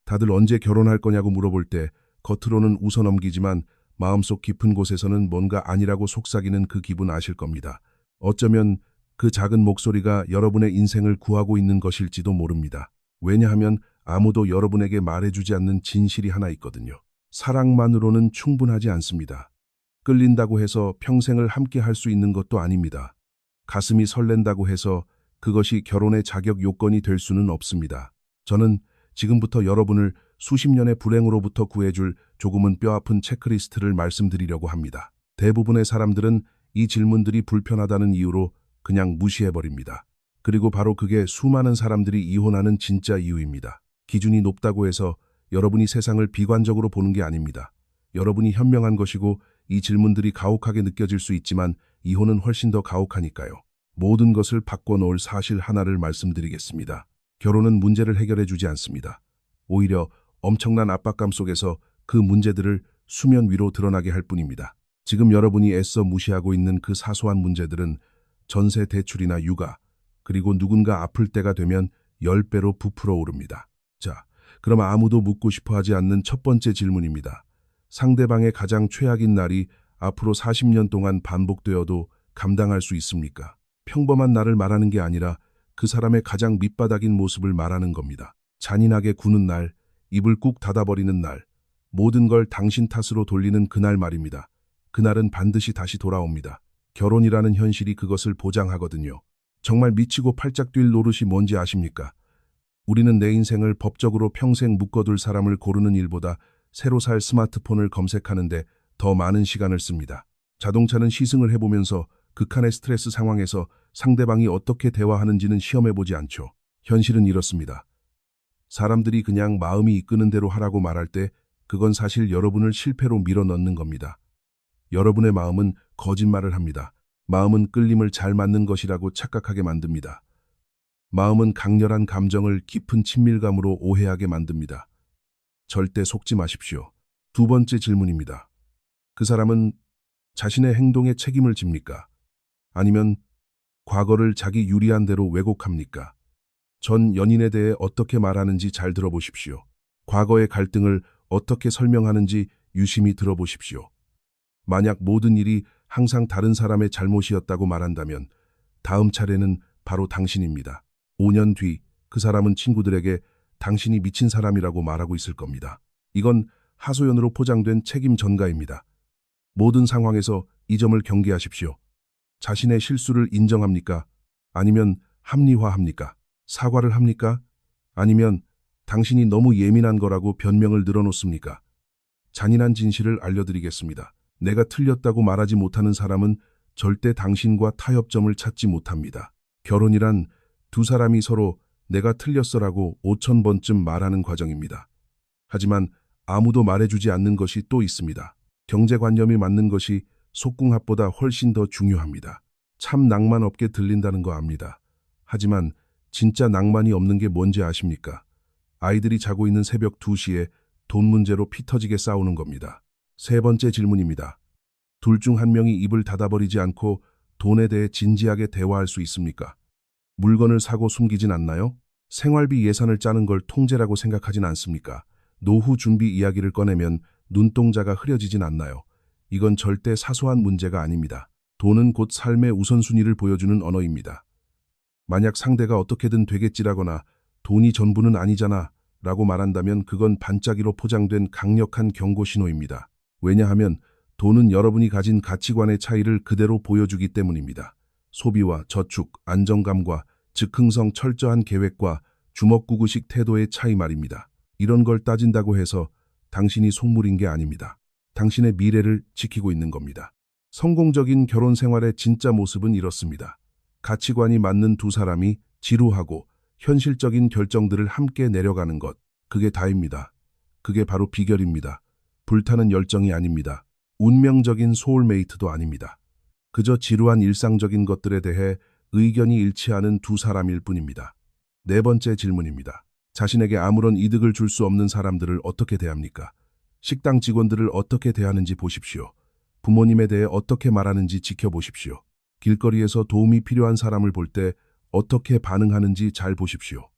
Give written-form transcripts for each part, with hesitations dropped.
다들 언제 결혼할 거냐고 물어볼 때 겉으로는 웃어넘기지만 마음속 깊은 곳에서는 뭔가 아니라고 속삭이는 그 기분 아실 겁니다. 어쩌면 그 작은 목소리가 여러분의 인생을 구하고 있는 것일지도 모릅니다. 왜냐하면 아무도 여러분에게 말해주지 않는 진실이 하나 있거든요. 사랑만으로는 충분하지 않습니다. 끌린다고 해서 평생을 함께 할 수 있는 것도 아닙니다. 가슴이 설렌다고 해서 그것이 결혼의 자격 요건이 될 수는 없습니다. 저는 지금부터 여러분을 수십 년의 불행으로부터 구해줄 조금은 뼈아픈 체크리스트를 말씀드리려고 합니다. 대부분의 사람들은 이 질문들이 불편하다는 이유로 그냥 무시해버립니다. 그리고 바로 그게 수많은 사람들이 이혼하는 진짜 이유입니다. 기준이 높다고 해서 여러분이 세상을 비관적으로 보는 게 아닙니다. 여러분이 현명한 것이고 이 질문들이 가혹하게 느껴질 수 있지만 이혼은 훨씬 더 가혹하니까요. 모든 것을 바꿔놓을 사실 하나를 말씀드리겠습니다. 결혼은 문제를 해결해 주지 않습니다. 오히려 엄청난 압박감 속에서 그 문제들을 수면 위로 드러나게 할 뿐입니다. 지금 여러분이 애써 무시하고 있는 그 사소한 문제들은 전세 대출이나 육아, 그리고 누군가 아플 때가 되면 10배로 부풀어 오릅니다. 자, 그럼 아무도 묻고 싶어 하지 않는 첫 번째 질문입니다. 상대방의 가장 최악인 날이 앞으로 40년 동안 반복되어도 감당할 수 있습니까? 평범한 날을 말하는 게 아니라 그 사람의 가장 밑바닥인 모습을 말하는 겁니다. 잔인하게 구는 날, 입을 꾹 닫아버리는 날, 모든 걸 당신 탓으로 돌리는 그날 말입니다. 그날은 반드시 다시 돌아옵니다. 결혼이라는 현실이 그것을 보장하거든요. 정말 미치고 팔짝 뛸 노릇이 뭔지 아십니까? 우리는 내 인생을 법적으로 평생 묶어둘 사람을 고르는 일보다 새로 살 스마트폰을 검색하는데 더 많은 시간을 씁니다. 자동차는 시승을 해보면서 극한의 스트레스 상황에서 상대방이 어떻게 대화하는지는 시험해보지 않죠. 현실은 이렇습니다. 사람들이 그냥 마음이 이끄는 대로 하라고 말할 때 그건 사실 여러분을 실패로 밀어넣는 겁니다. 여러분의 마음은 거짓말을 합니다. 마음은 끌림을 잘 맞는 것이라고 착각하게 만듭니다. 마음은 강렬한 감정을 깊은 친밀감으로 오해하게 만듭니다. 절대 속지 마십시오. 두 번째 질문입니다. 그 사람은 자신의 행동에 책임을 집니까? 아니면 과거를 자기 유리한 대로 왜곡합니까? 전 연인에 대해 어떻게 말하는지 잘 들어보십시오. 과거의 갈등을 어떻게 설명하는지 유심히 들어보십시오. 만약 모든 일이 항상 다른 사람의 잘못이었다고 말한다면 다음 차례는 바로 당신입니다. 5년 뒤 그 사람은 친구들에게 당신이 미친 사람이라고 말하고 있을 겁니다. 이건 하소연으로 포장된 책임 전가입니다. 모든 상황에서 이 점을 경계하십시오. 자신의 실수를 인정합니까? 아니면 합리화합니까? 사과를 합니까? 아니면 당신이 너무 예민한 거라고 변명을 늘어놓습니까? 잔인한 진실을 알려드리겠습니다. 내가 틀렸다고 말하지 못하는 사람은 절대 당신과 타협점을 찾지 못합니다. 결혼이란 두 사람이 서로 내가 틀렸어라고 5,000번쯤 말하는 과정입니다. 하지만 아무도 말해주지 않는 것이 또 있습니다. 경제관념이 맞는 것이 속궁합보다 훨씬 더 중요합니다. 참 낭만 없게 들린다는 거 압니다. 하지만 진짜 낭만이 없는 게 뭔지 아십니까? 아이들이 자고 있는 새벽 2시에 돈 문제로 피 터지게 싸우는 겁니다. 세 번째 질문입니다. 둘 중 한 명이 입을 닫아버리지 않고 돈에 대해 진지하게 대화할 수 있습니까? 물건을 사고 숨기진 않나요? 생활비 예산을 짜는 걸 통제라고 생각하진 않습니까? 노후 준비 이야기를 꺼내면 눈동자가 흐려지진 않나요? 이건 절대 사소한 문제가 아닙니다. 돈은 곧 삶의 우선순위를 보여주는 언어입니다. 만약 상대가 어떻게든 되겠지라거나 돈이 전부는 아니잖아 라고 말한다면 그건 반짝이로 포장된 강력한 경고 신호입니다. 왜냐하면 돈은 여러분이 가진 가치관의 차이를 그대로 보여주기 때문입니다. 소비와 저축, 안정감과 즉흥성 철저한 계획과 주먹구구식 태도의 차이 말입니다. 이런 걸 따진다고 해서 당신이 속물인 게 아닙니다. 당신의 미래를 지키고 있는 겁니다. 성공적인 결혼 생활의 진짜 모습은 이렇습니다. 가치관이 맞는 두 사람이 지루하고 현실적인 결정들을 함께 내려가는 것. 그게 다입니다. 그게 바로 비결입니다. 불타는 열정이 아닙니다. 운명적인 소울메이트도 아닙니다. 그저 지루한 일상적인 것들에 대해 의견이 일치하는 두 사람일 뿐입니다. 네 번째 질문입니다. 자신에게 아무런 이득을 줄 수 없는 사람들을 어떻게 대합니까? 식당 직원들을 어떻게 대하는지 보십시오. 부모님에 대해 어떻게 말하는지 지켜보십시오. 길거리에서 도움이 필요한 사람을 볼 때 어떻게 반응하는지 잘 보십시오.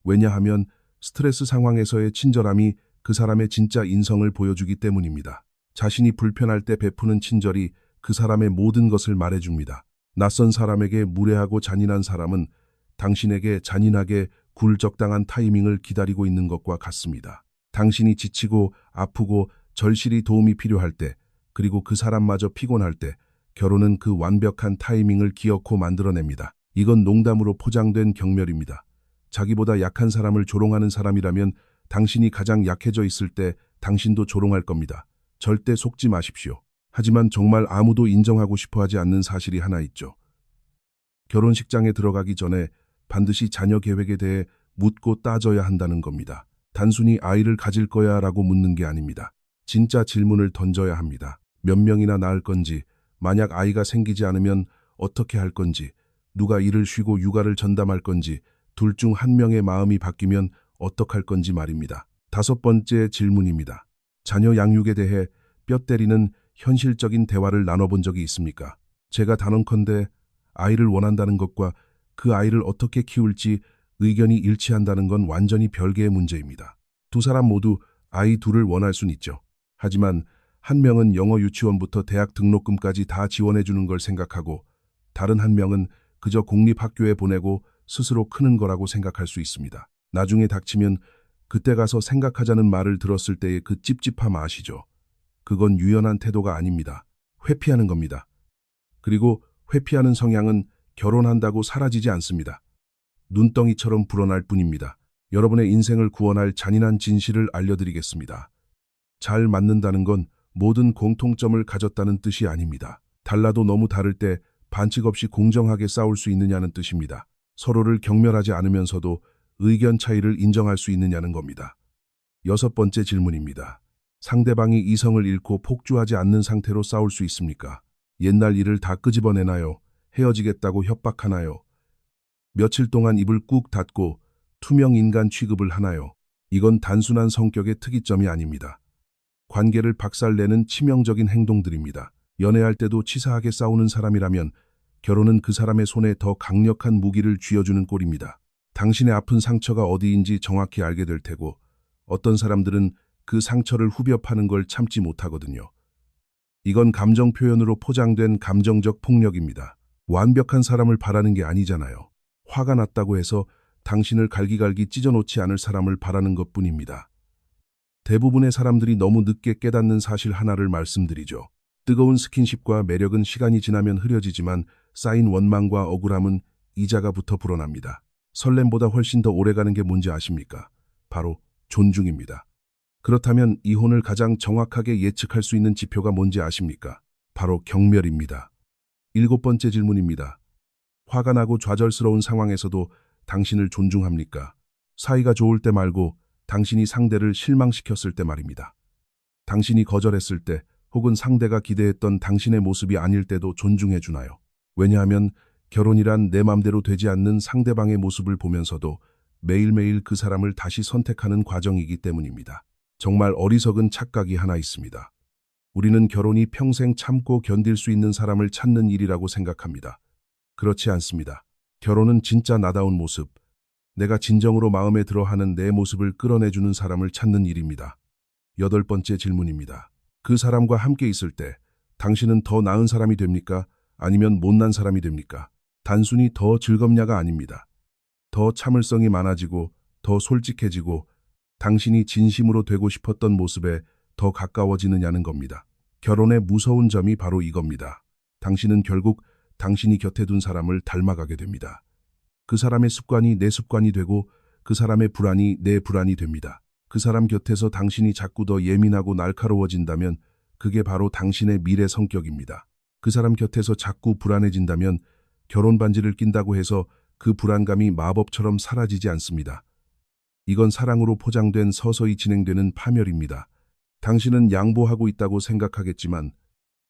왜냐하면 스트레스 상황에서의 친절함이 그 사람의 진짜 인성을 보여주기 때문입니다. 자신이 불편할 때 베푸는 친절이 그 사람의 모든 것을 말해줍니다. 낯선 사람에게 무례하고 잔인한 사람은 당신에게 잔인하게 굴 적당한 타이밍을 기다리고 있는 것과 같습니다. 당신이 지치고 아프고 절실히 도움이 필요할 때, 그리고 그 사람마저 피곤할 때, 결혼은 그 완벽한 타이밍을 기어코 만들어냅니다. 이건 농담으로 포장된 경멸입니다. 자기보다 약한 사람을 조롱하는 사람이라면 당신이 가장 약해져 있을 때 당신도 조롱할 겁니다. 절대 속지 마십시오. 하지만 정말 아무도 인정하고 싶어 하지 않는 사실이 하나 있죠. 결혼식장에 들어가기 전에 반드시 자녀 계획에 대해 묻고 따져야 한다는 겁니다. 단순히 아이를 가질 거야 라고 묻는 게 아닙니다. 진짜 질문을 던져야 합니다. 몇 명이나 낳을 건지, 만약 아이가 생기지 않으면 어떻게 할 건지, 누가 일을 쉬고 육아를 전담할 건지, 둘 중 한 명의 마음이 바뀌면 어떡할 건지 말입니다. 5번째 질문입니다. 자녀 양육에 대해 뼈 때리는 현실적인 대화를 나눠본 적이 있습니까? 제가 단언컨대 아이를 원한다는 것과 그 아이를 어떻게 키울지 의견이 일치한다는 건 완전히 별개의 문제입니다. 두 사람 모두 아이 둘을 원할 순 있죠. 하지만 한 명은 영어 유치원부터 대학 등록금까지 다 지원해주는 걸 생각하고, 다른 한 명은 그저 공립학교에 보내고 스스로 크는 거라고 생각할 수 있습니다. 나중에 닥치면 그때 가서 생각하자는 말을 들었을 때의 그 찝찝함 아시죠? 그건 유연한 태도가 아닙니다. 회피하는 겁니다. 그리고 회피하는 성향은 결혼한다고 사라지지 않습니다. 눈덩이처럼 불어날 뿐입니다. 여러분의 인생을 구원할 잔인한 진실을 알려드리겠습니다. 잘 맞는다는 건 모든 공통점을 가졌다는 뜻이 아닙니다. 달라도 너무 다를 때 반칙 없이 공정하게 싸울 수 있느냐는 뜻입니다. 서로를 경멸하지 않으면서도 의견 차이를 인정할 수 있느냐는 겁니다. 6번째 질문입니다. 상대방이 이성을 잃고 폭주하지 않는 상태로 싸울 수 있습니까? 옛날 일을 다 끄집어내나요? 헤어지겠다고 협박하나요? 며칠 동안 입을 꾹 닫고 투명 인간 취급을 하나요? 이건 단순한 성격의 특이점이 아닙니다. 관계를 박살내는 치명적인 행동들입니다. 연애할 때도 치사하게 싸우는 사람이라면 결혼은 그 사람의 손에 더 강력한 무기를 쥐어주는 꼴입니다. 당신의 아픈 상처가 어디인지 정확히 알게 될 테고, 어떤 사람들은 그 상처를 후벼 파는 걸 참지 못하거든요. 이건 감정 표현으로 포장된 감정적 폭력입니다. 완벽한 사람을 바라는 게 아니잖아요. 화가 났다고 해서 당신을 갈기갈기 찢어놓지 않을 사람을 바라는 것뿐입니다. 대부분의 사람들이 너무 늦게 깨닫는 사실 하나를 말씀드리죠. 뜨거운 스킨십과 매력은 시간이 지나면 흐려지지만 쌓인 원망과 억울함은 이자가 붙어 불어납니다. 설렘보다 훨씬 더 오래가는 게 뭔지 아십니까? 바로 존중입니다. 그렇다면 이혼을 가장 정확하게 예측할 수 있는 지표가 뭔지 아십니까? 바로 경멸입니다. 7번째 질문입니다. 화가 나고 좌절스러운 상황에서도 당신을 존중합니까? 사이가 좋을 때 말고 당신이 상대를 실망시켰을 때 말입니다. 당신이 거절했을 때 혹은 상대가 기대했던 당신의 모습이 아닐 때도 존중해 주나요? 왜냐하면 결혼이란 내 맘대로 되지 않는 상대방의 모습을 보면서도 매일매일 그 사람을 다시 선택하는 과정이기 때문입니다. 정말 어리석은 착각이 하나 있습니다. 우리는 결혼이 평생 참고 견딜 수 있는 사람을 찾는 일이라고 생각합니다. 그렇지 않습니다. 결혼은 진짜 나다운 모습, 내가 진정으로 마음에 들어하는 내 모습을 끌어내주는 사람을 찾는 일입니다. 8번째 질문입니다. 그 사람과 함께 있을 때 당신은 더 나은 사람이 됩니까? 아니면 못난 사람이 됩니까? 단순히 더 즐겁냐가 아닙니다. 더 참을성이 많아지고 더 솔직해지고 당신이 진심으로 되고 싶었던 모습에 더 가까워지느냐는 겁니다. 결혼의 무서운 점이 바로 이겁니다. 당신은 결국 당신이 곁에 둔 사람을 닮아가게 됩니다. 그 사람의 습관이 내 습관이 되고 그 사람의 불안이 내 불안이 됩니다. 그 사람 곁에서 당신이 자꾸 더 예민하고 날카로워진다면 그게 바로 당신의 미래 성격입니다. 그 사람 곁에서 자꾸 불안해진다면 결혼 반지를 낀다고 해서 그 불안감이 마법처럼 사라지지 않습니다. 이건 사랑으로 포장된 서서히 진행되는 파멸입니다. 당신은 양보하고 있다고 생각하겠지만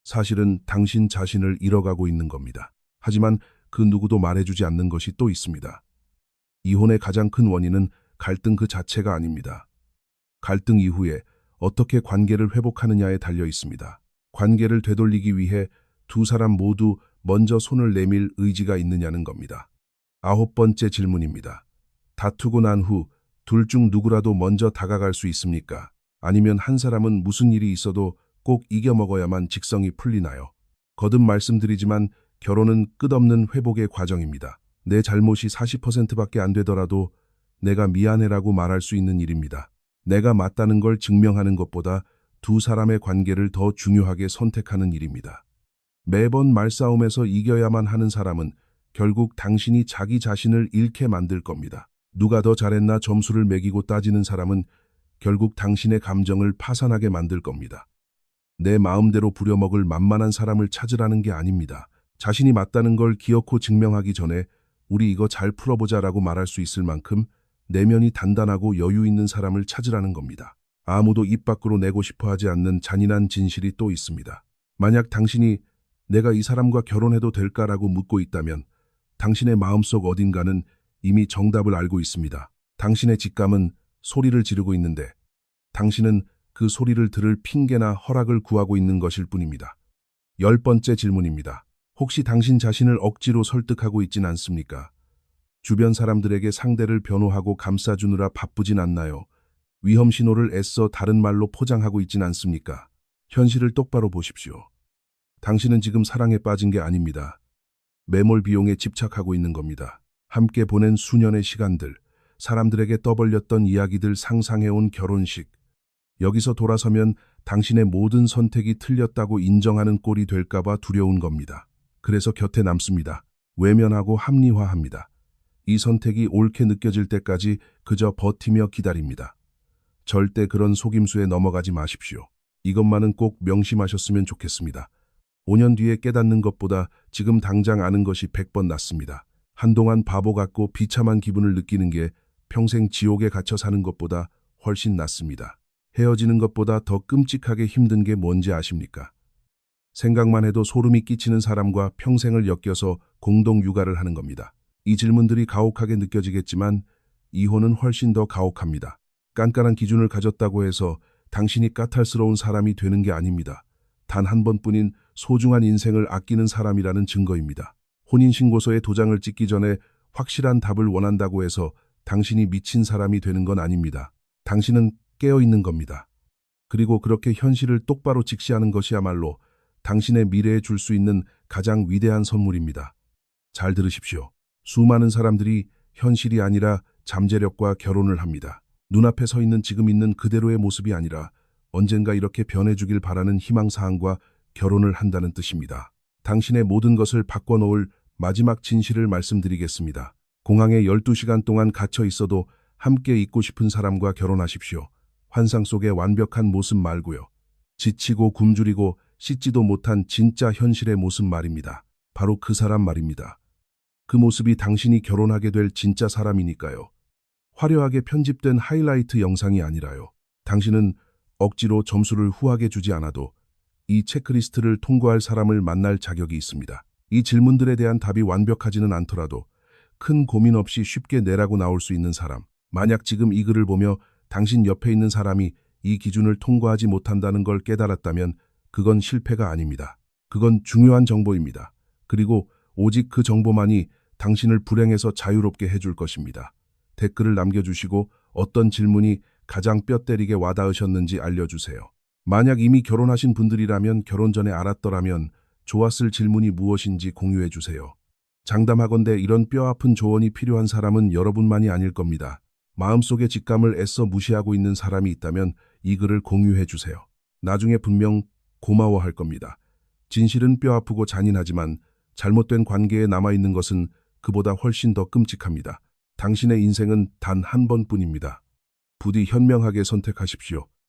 사실은 당신 자신을 잃어가고 있는 겁니다. 하지만 그 누구도 말해주지 않는 것이 또 있습니다. 이혼의 가장 큰 원인은 갈등 그 자체가 아닙니다. 갈등 이후에 어떻게 관계를 회복하느냐에 달려 있습니다. 관계를 되돌리기 위해 두 사람 모두 먼저 손을 내밀 의지가 있느냐는 겁니다. 9번째 질문입니다. 다투고 난 후 둘 중 누구라도 먼저 다가갈 수 있습니까? 아니면 한 사람은 무슨 일이 있어도 꼭 이겨먹어야만 직성이 풀리나요? 거듭 말씀드리지만 결혼은 끝없는 회복의 과정입니다. 내 잘못이 40%밖에 안 되더라도 내가 미안해라고 말할 수 있는 일입니다. 내가 맞다는 걸 증명하는 것보다 두 사람의 관계를 더 중요하게 선택하는 일입니다. 매번 말싸움에서 이겨야만 하는 사람은 결국 당신이 자기 자신을 잃게 만들 겁니다. 누가 더 잘했나 점수를 매기고 따지는 사람은 결국 당신의 감정을 파산하게 만들 겁니다. 내 마음대로 부려먹을 만만한 사람을 찾으라는 게 아닙니다. 자신이 맞다는 걸 기어코 증명하기 전에 우리 이거 잘 풀어보자라고 말할 수 있을 만큼 내면이 단단하고 여유 있는 사람을 찾으라는 겁니다. 아무도 입 밖으로 내고 싶어 하지 않는 잔인한 진실이 또 있습니다. 만약 당신이 내가 이 사람과 결혼해도 될까라고 묻고 있다면 당신의 마음속 어딘가는 이미 정답을 알고 있습니다. 당신의 직감은 소리를 지르고 있는데 당신은 그 소리를 들을 핑계나 허락을 구하고 있는 것일 뿐입니다. 10번째 질문입니다. 혹시 당신 자신을 억지로 설득하고 있진 않습니까? 주변 사람들에게 상대를 변호하고 감싸주느라 바쁘진 않나요? 위험 신호를 애써 다른 말로 포장하고 있진 않습니까? 현실을 똑바로 보십시오. 당신은 지금 사랑에 빠진 게 아닙니다. 매몰 비용에 집착하고 있는 겁니다. 함께 보낸 수년의 시간들, 사람들에게 떠벌렸던 이야기들, 상상해온 결혼식. 여기서 돌아서면 당신의 모든 선택이 틀렸다고 인정하는 꼴이 될까봐 두려운 겁니다. 그래서 곁에 남습니다. 외면하고 합리화합니다. 이 선택이 옳게 느껴질 때까지 그저 버티며 기다립니다. 절대 그런 속임수에 넘어가지 마십시오. 이것만은 꼭 명심하셨으면 좋겠습니다. 5년 뒤에 깨닫는 것보다 지금 당장 아는 것이 100번 낫습니다. 한동안 바보 같고 비참한 기분을 느끼는 게 평생 지옥에 갇혀 사는 것보다 훨씬 낫습니다. 헤어지는 것보다 더 끔찍하게 힘든 게 뭔지 아십니까? 생각만 해도 소름이 끼치는 사람과 평생을 엮여서 공동 육아를 하는 겁니다. 이 질문들이 가혹하게 느껴지겠지만 이혼은 훨씬 더 가혹합니다. 깐깐한 기준을 가졌다고 해서 당신이 까탈스러운 사람이 되는 게 아닙니다. 단 한 번뿐인 소중한 인생을 아끼는 사람이라는 증거입니다. 혼인신고서에 도장을 찍기 전에 확실한 답을 원한다고 해서 당신이 미친 사람이 되는 건 아닙니다. 당신은 깨어있는 겁니다. 그리고 그렇게 현실을 똑바로 직시하는 것이야말로 당신의 미래에 줄 수 있는 가장 위대한 선물입니다. 잘 들으십시오. 수많은 사람들이 현실이 아니라 잠재력과 결혼을 합니다. 눈앞에 서 있는 지금 있는 그대로의 모습이 아니라 언젠가 이렇게 변해주길 바라는 희망사항과 결혼을 한다는 뜻입니다. 당신의 모든 것을 바꿔놓을 마지막 진실을 말씀드리겠습니다. 공항에 12시간 동안 갇혀 있어도 함께 있고 싶은 사람과 결혼하십시오. 환상 속의 완벽한 모습 말고요. 지치고 굶주리고 씻지도 못한 진짜 현실의 모습 말입니다. 바로 그 사람 말입니다. 그 모습이 당신이 결혼하게 될 진짜 사람이니까요. 화려하게 편집된 하이라이트 영상이 아니라요. 당신은 억지로 점수를 후하게 주지 않아도 이 체크리스트를 통과할 사람을 만날 자격이 있습니다. 이 질문들에 대한 답이 완벽하지는 않더라도 큰 고민 없이 쉽게 내라고 나올 수 있는 사람. 만약 지금 이 글을 보며 당신 옆에 있는 사람이 이 기준을 통과하지 못한다는 걸 깨달았다면 그건 실패가 아닙니다. 그건 중요한 정보입니다. 그리고 오직 그 정보만이 당신을 불행에서 자유롭게 해줄 것입니다. 댓글을 남겨주시고 어떤 질문이 가장 뼈 때리게 와닿으셨는지 알려주세요. 만약 이미 결혼하신 분들이라면 결혼 전에 알았더라면 좋았을 질문이 무엇인지 공유해주세요. 장담하건대 이런 뼈아픈 조언이 필요한 사람은 여러분만이 아닐 겁니다. 마음속의 직감을 애써 무시하고 있는 사람이 있다면 이 글을 공유해주세요. 나중에 분명 고마워할 겁니다. 진실은 뼈아프고 잔인하지만 잘못된 관계에 남아있는 것은 그보다 훨씬 더 끔찍합니다. 당신의 인생은 단 한 번뿐입니다. 부디 현명하게 선택하십시오.